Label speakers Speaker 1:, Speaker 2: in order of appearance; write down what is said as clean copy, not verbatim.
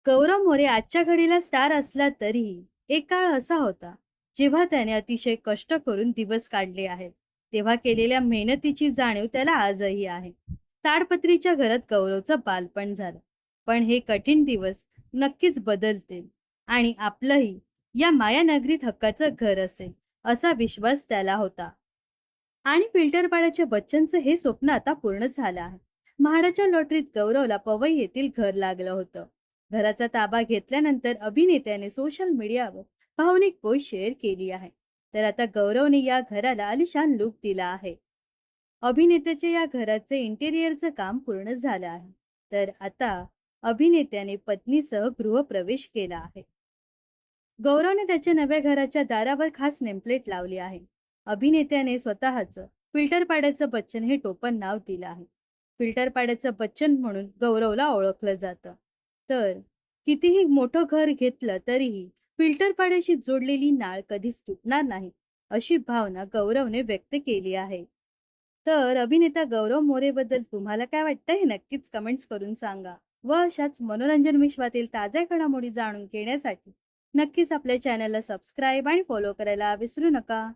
Speaker 1: गौरव मोरे आजच्या घडीला स्टार असला तरीही एक काळ असा होता जेव्हा त्याने अतिशय कष्ट करून दिवस काढले आहेत. तेव्हा केलेल्या मेहनतीची जाणीव त्याला आजही आहे. ताडपत्रीच्या घरात गौरवचं बालपण झालं, पण हे कठीण दिवस नक्कीच बदलतील आणि आपलंही या मायानगरीत हक्काचं घर असेल असा विश्वास त्याला होता. आणि फिल्टरपाड्याच्या बच्चनचं हे स्वप्न आता पूर्ण झालं आहे. म्हाडाच्या लॉटरीत गौरवला पवई येथील घर लागलं होतं. घराचा ताबा घेतल्यानंतर अभिनेत्याने सोशल मीडियावर भावनिक पोस्ट शेअर केली आहे. तर आता गौरवने या घराला आलिशान लुक दिला आहे. अभिनेत्याच्या या घराचे इंटेरियरचं काम पूर्ण झालं आहे. तर आता अभिनेत्याने पत्नीसह गृहप्रवेश केला आहे. गौरवने त्याच्या नव्या घराच्या दारावर खास नेमप्लेट लावली आहे. अभिनेत्याने स्वतःचं फिल्टर पाड्याचं बच्चन हे टोपण नाव दिलं आहे. फिल्टर पाड्याचं बच्चन म्हणून गौरवला ओळखलं जातं. तर कितीही मोठं घर घेतलं तरीही फिल्टर पाड्याशी जोडलेली नाळ कधीच तुटणार नाही, अशी भावना गौरवने व्यक्त केली आहे. तर अभिनेता गौरव मोरेबद्दल तुम्हाला काय वाटतं हे नक्कीच कमेंट्स करून सांगा. व अशाच मनोरंजन विश्वातील ताज्या घडामोडी जाणून घेण्यासाठी नक्कीच आपल्या चॅनलला सबस्क्राईब आणि फॉलो करायला विसरू नका.